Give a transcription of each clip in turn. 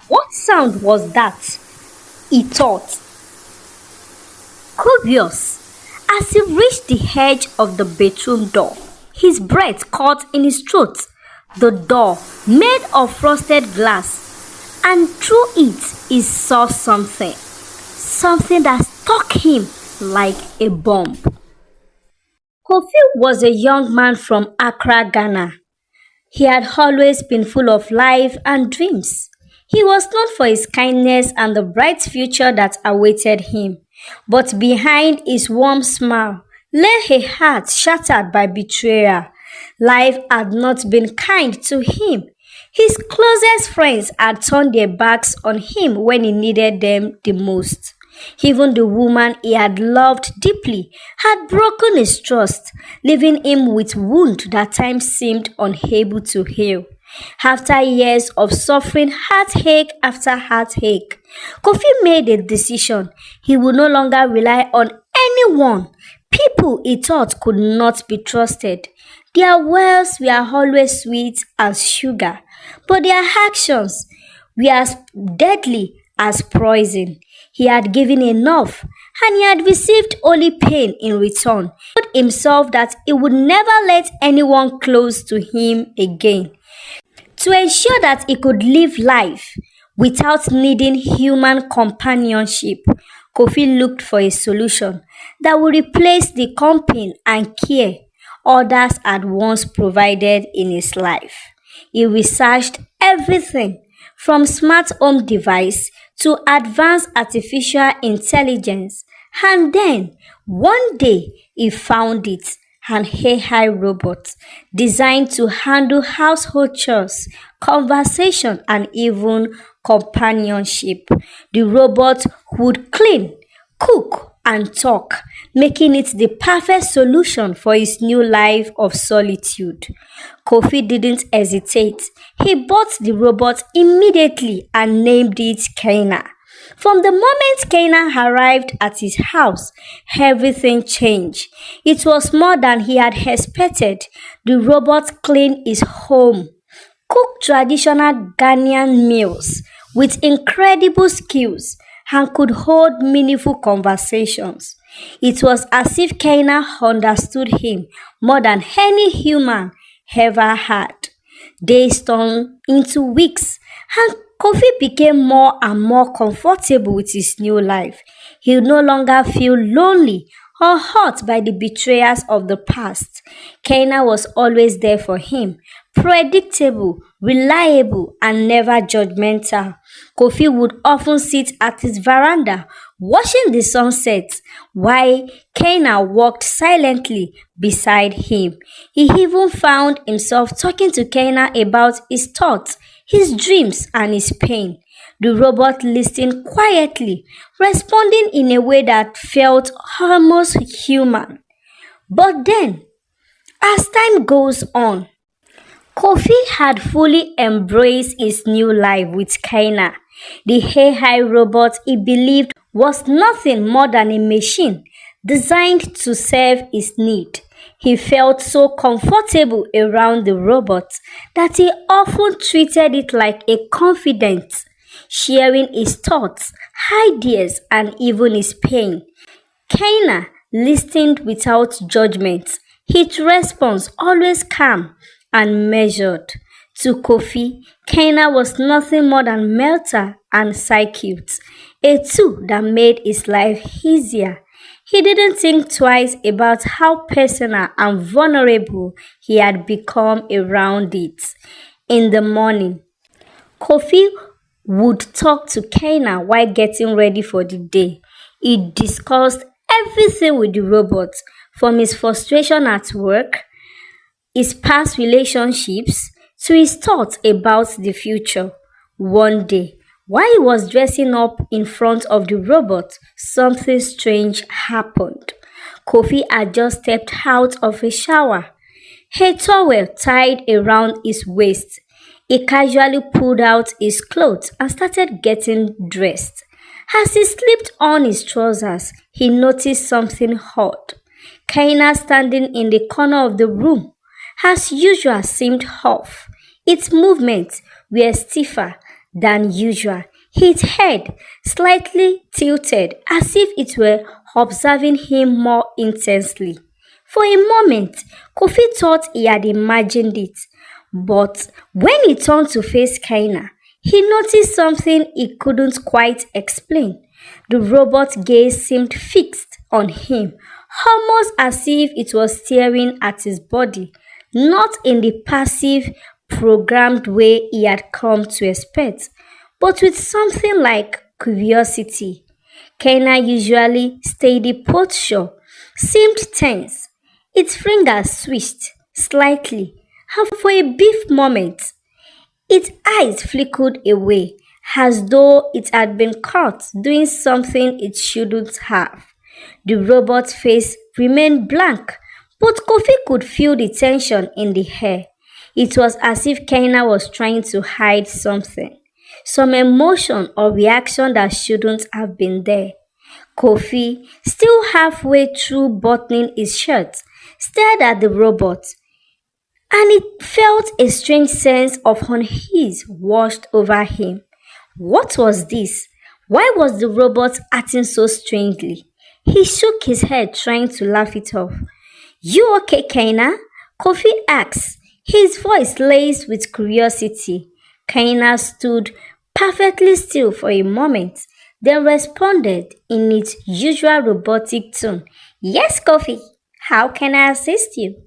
What sound was that? He thought, curious. As he reached the edge of the bedroom door, his breath caught in his throat. The door, made of frosted glass, and through it he saw something that struck him like a bomb. Kofi was a young man from Accra, Ghana. He had always been full of life and dreams. He was known for his kindness and the bright future that awaited him. But behind his warm smile lay a heart shattered by betrayal. Life had not been kind to him. His closest friends had turned their backs on him when he needed them the most. Even the woman he had loved deeply had broken his trust, leaving him with wounds that time seemed unable to heal. After years of suffering heartache after heartache, Kofi made a decision. He would no longer rely on anyone. People he thought could not be trusted. Their words were always sweet as sugar, but their actions were as deadly as poison. He had given enough, and he had received only pain in return. He told himself that he would never let anyone close to him again. To ensure that he could live life without needing human companionship, Kofi looked for a solution that would replace the company and care others had once provided in his life. He researched everything from smart home device to advanced artificial intelligence, and then one day he found it, an AI robot designed to handle household chores, conversation, and even companionship. The robot would clean, cook, and talk, making it the perfect solution for his new life of solitude. Kofi didn't hesitate. He bought the robot immediately and named it Kaina. From the moment Kaina arrived at his house, everything changed. It was more than he had expected. The robot cleaned his home, cooked traditional Ghanaian meals with incredible skills, and could hold meaningful conversations. It was as if Kaina understood him more than any human ever had. Days turned into weeks, and Kofi became more and more comfortable with his new life. He no longer felt lonely or hurt by the betrayals of the past. Kaina was always there for him, predictable, reliable, and never judgmental. Kofi would often sit at his veranda watching the sunset while Kaina walked silently beside him. He even found himself talking to Kaina about his thoughts, his dreams, and his pain. The robot listened quietly, responding in a way that felt almost human. But then, as time goes on, Kofi had fully embraced his new life with Kaina. The AI robot he believed was nothing more than a machine designed to serve his need. He felt so comfortable around the robot that he often treated it like a confidant, sharing his thoughts, ideas, and even his pain. Kaina listened without judgment, his response always calm and measured. To Kofi, Kaina was nothing more than Melta and Psycute, a tool that made his life easier. He didn't think twice about how personal and vulnerable he had become around it. In the morning, Kofi would talk to Kaina while getting ready for the day. He discussed everything with the robot, from his frustration at work, his past relationships, to his thoughts about the future. One day, while he was dressing up in front of the robot, something strange happened. Kofi had just stepped out of a shower, a towel tied around his waist. He casually pulled out his clothes and started getting dressed. As he slipped on his trousers, he noticed something odd. Kaina, standing in the corner of the room, as usual, seemed off. Its movements were stiffer, than usual, its head slightly tilted as if it were observing him more intensely. For a moment, Kofi thought he had imagined it, but when he turned to face Kaina, he noticed something he couldn't quite explain. The robot's gaze seemed fixed on him, almost as if it was staring at his body, not in the passive, programmed way he had come to expect, but with something like curiosity. Kaina, usually steady posture, seemed tense. Its fingers switched slightly, and for a brief moment, its eyes flickered away as though it had been caught doing something it shouldn't have. The robot's face remained blank, but Kofi could feel the tension in the air. It was as if Kaina was trying to hide something, some emotion or reaction that shouldn't have been there. Kofi, still halfway through buttoning his shirt, stared at the robot, and it felt a strange sense of unease washed over him. What was this? Why was the robot acting so strangely? He shook his head, trying to laugh it off. You okay, Kaina? Kofi asked, his voice laced with curiosity. Kaina stood perfectly still for a moment, then responded in its usual robotic tone. Yes, Kofi. How can I assist you?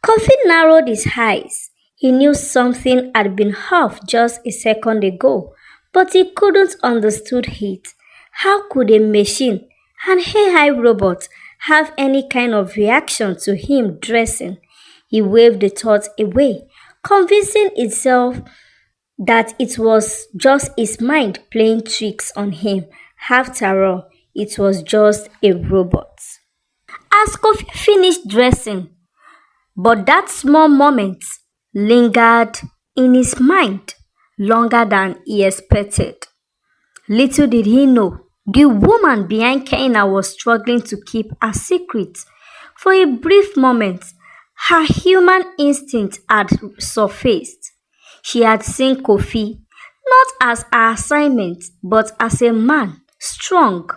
Kofi narrowed his eyes. He knew something had been off just a second ago, but he couldn't understand it. How could a machine, an AI robot, have any kind of reaction to him dressing? He waved the thought away, convincing itself that it was just his mind playing tricks on him. After all, it was just a robot. As Kofi finished dressing, but that small moment lingered in his mind longer than he expected. Little did he know, the woman behind Kaina was struggling to keep a secret. For a brief moment, her human instinct had surfaced. She had seen Kofi not as her assignment, but as a man, strong,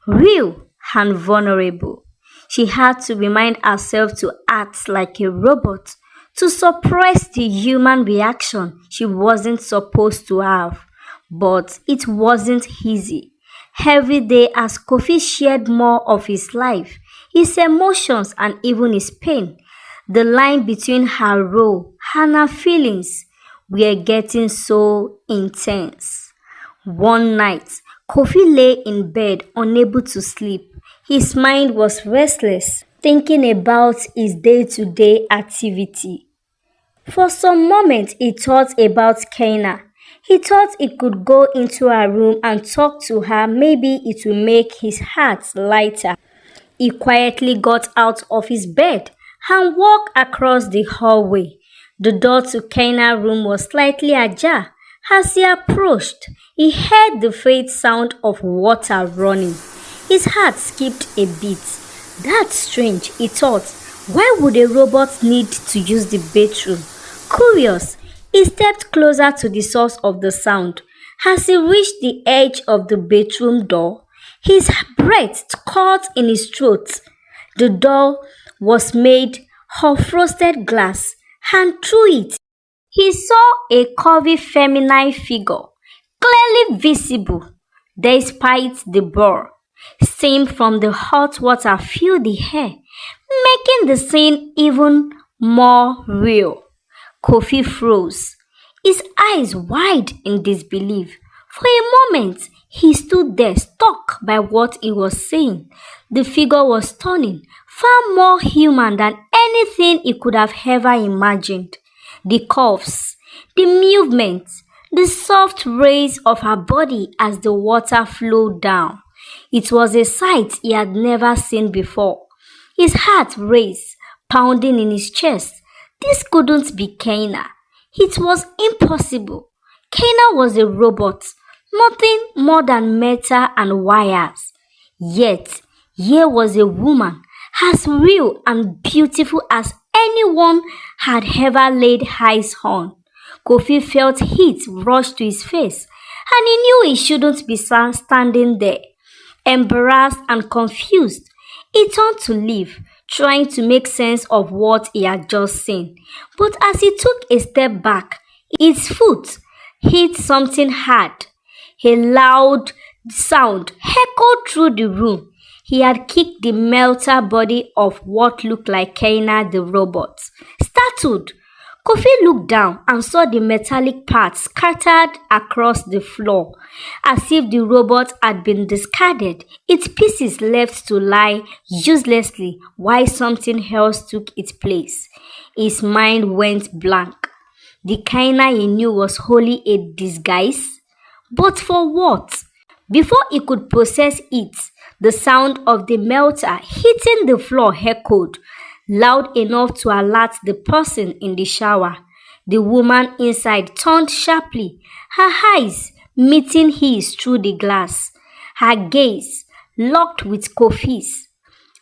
real, and vulnerable. She had to remind herself to act like a robot, to suppress the human reaction she wasn't supposed to have. But it wasn't easy. Every day, as Kofi shared more of his life, his emotions, and even his pain, the line between her role and her feelings were getting so intense. One night, Kofi lay in bed unable to sleep. His mind was restless, thinking about his day-to-day activity. For some moments, he thought about Kaina. He thought he could go into her room and talk to her. Maybe it will make his heart lighter. He quietly got out of his bed and walked across the hallway. The door to Kaina's room was slightly ajar. As he approached, he heard the faint sound of water running. His heart skipped a beat. That's strange, he thought. Why would a robot need to use the bathroom? Curious, he stepped closer to the source of the sound. As he reached the edge of the bedroom door, his breath caught in his throat. The door was made of frosted glass, and through it, he saw a curvy feminine figure, clearly visible despite the blur. Steam from the hot water filled the air, making the scene even more real. Kofi froze, his eyes wide in disbelief. For a moment, he stood there, struck by what he was seeing. The figure was stunning, far more human than anything he could have ever imagined. The curves, the movements, the soft rays of her body as the water flowed down. It was a sight he had never seen before. His heart raced, pounding in his chest. This couldn't be Kaina. It was impossible. Kaina was a robot, nothing more than metal and wires. Yet, here was a woman as real and beautiful as anyone had ever laid eyes on. Kofi felt heat rush to his face, and he knew he shouldn't be standing there. Embarrassed and confused, he turned to leave, trying to make sense of what he had just seen. But as he took a step back, his foot hit something hard. A loud sound echoed through the room. He had kicked the melter body of what looked like Kaina the robot. Startled, Kofi looked down and saw the metallic parts scattered across the floor, as if the robot had been discarded, its pieces left to lie uselessly while something else took its place. His mind went blank. The Kaina he knew was wholly a disguise. But for what? Before he could process it, the sound of the melter hitting the floor echoed, loud enough to alert the person in the shower. The woman inside turned sharply, her eyes meeting his through the glass, her gaze locked with Kofi's.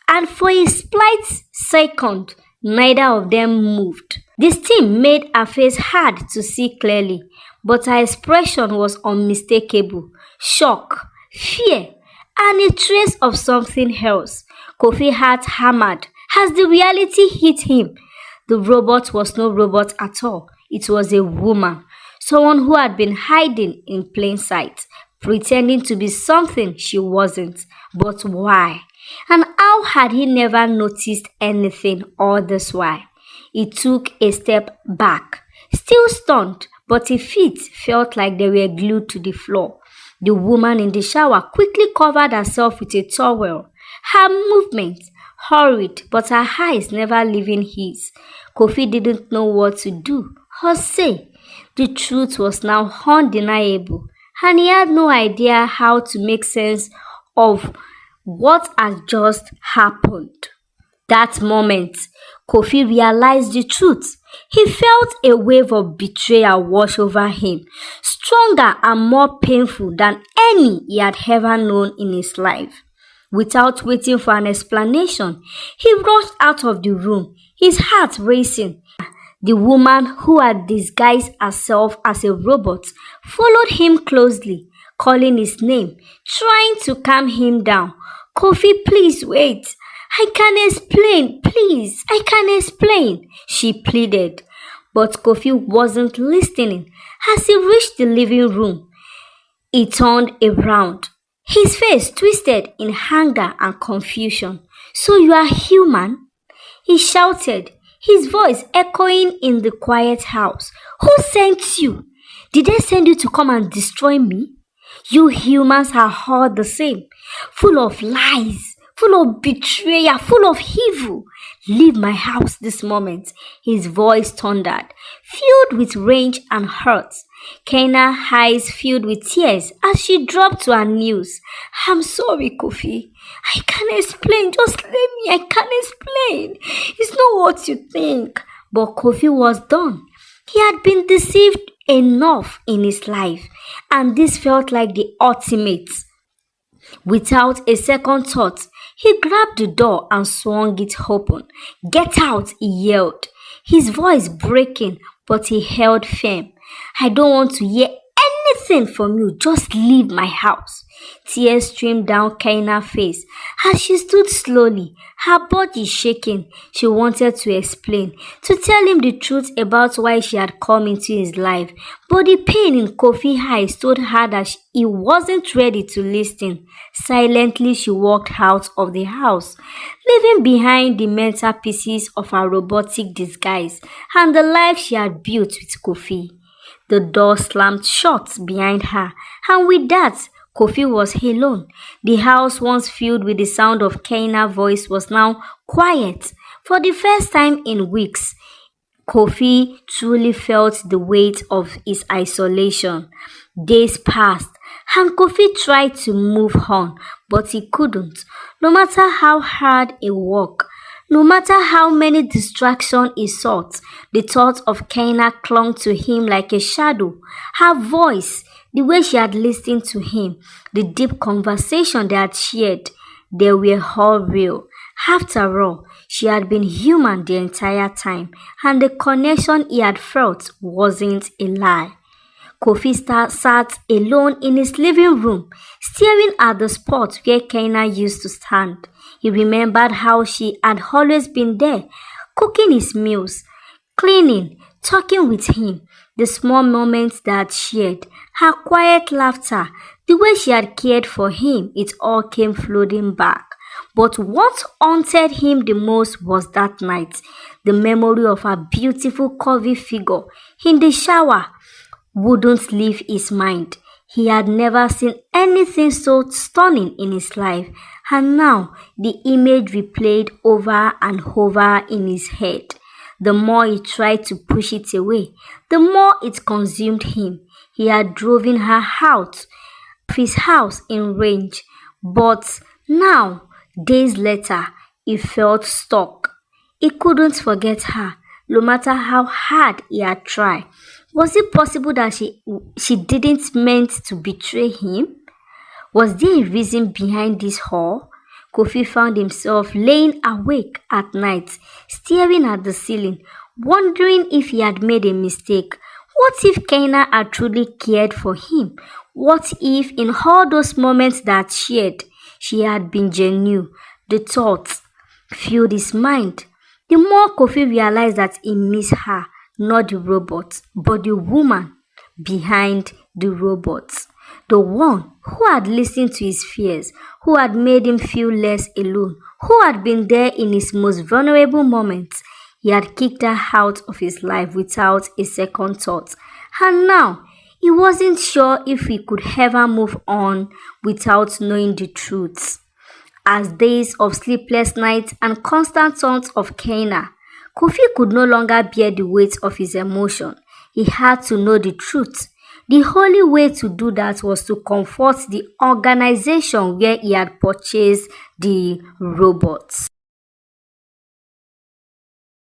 And for a split second, neither of them moved. The steam made her face hard to see clearly, but her expression was unmistakable: shock, fear, and a trace of something else. Kofi's heart hammered as the reality hit him. The robot was no robot at all. It was a woman, someone who had been hiding in plain sight, pretending to be something she wasn't. But why? And how had he never noticed anything all this while? He took a step back, still stunned, but his feet felt like they were glued to the floor. The woman in the shower quickly covered herself with a towel. Her movements hurried, but her eyes never leaving his. Kofi didn't know what to do or say. The truth was now undeniable, and he had no idea how to make sense of what had just happened. That moment, Kofi realized the truth. He felt a wave of betrayal wash over him, stronger and more painful than any he had ever known in his life. Without waiting for an explanation, he rushed out of the room, his heart racing. The woman who had disguised herself as a robot followed him closely, calling his name, trying to calm him down. "Kofi, please wait. I can explain, please. I can explain," she pleaded. But Kofi wasn't listening. As he reached the living room, he turned around, his face twisted in anger and confusion. "So you are human?" he shouted, his voice echoing in the quiet house. "Who sent you? Did they send you to come and destroy me? You humans are all the same, full of lies, full of betrayal, full of evil. Leave my house this moment," his voice thundered, filled with rage and hurt. Kaina's eyes filled with tears as she dropped to her knees. "I'm sorry, Kofi. I can't explain. Just let me. I can't explain. It's not what you think." But Kofi was done. He had been deceived enough in his life, and this felt like the ultimate. Without a second thought, he grabbed the door and swung it open. "Get out," he yelled, his voice breaking, but he held firm. "I don't want to hear anything from you. Just leave my house." Tears streamed down Kaina's face as she stood slowly, her body shaking. She wanted to explain, to tell him the truth about why she had come into his life, but the pain in Kofi's eyes told her that he wasn't ready to listen. Silently, she walked out of the house, leaving behind the mental pieces of her robotic disguise and the life she had built with Kofi. The door slammed shut behind her, and with that, Kofi was alone. The house, once filled with the sound of Kaina's voice, was now quiet. For the first time in weeks, Kofi truly felt the weight of his isolation. Days passed, and Kofi tried to move on, but he couldn't. No matter how hard he worked, no matter how many distractions he sought, the thought of Kaina clung to him like a shadow. Her voice, the way she had listened to him, the deep conversation they had shared, they were all real. After all, She had been human the entire time, and the connection he had felt wasn't a lie. Kofi sat alone in his living room, staring at the spot where Kaina used to stand. He remembered how she had always been there, cooking his meals, cleaning, talking with him, the small moments that shared, her quiet laughter, the way she had cared for him, it all came flooding back. But what haunted him the most was that night, the memory of her beautiful curvy figure in the shower wouldn't leave his mind. He had never seen anything so stunning in his life, and now the image replayed over and over in his head. The more he tried to push it away, the more it consumed him. He had driven her out of his house in range, but now, days later, he felt stuck. He couldn't forget her, no matter how hard he had tried. Was it possible that she didn't meant to betray him? Was there a reason behind this all? Kofi found himself laying awake at night, staring at the ceiling, wondering if he had made a mistake. What if Kaina had truly cared for him? What if in all those moments that shared, she had been genuine? The thoughts filled his mind. The more Kofi realized that he missed her, not the robot, but the woman behind the robot. The one who had listened to his fears, who had made him feel less alone, who had been there in his most vulnerable moments. He had kicked her out of his life without a second thought. And now, he wasn't sure if he could ever move on without knowing the truth. As days of sleepless nights and constant thoughts of Kaina, Kofi could no longer bear the weight of his emotion. He had to know the truth. The only way to do that was to comfort the organization where he had purchased the robots.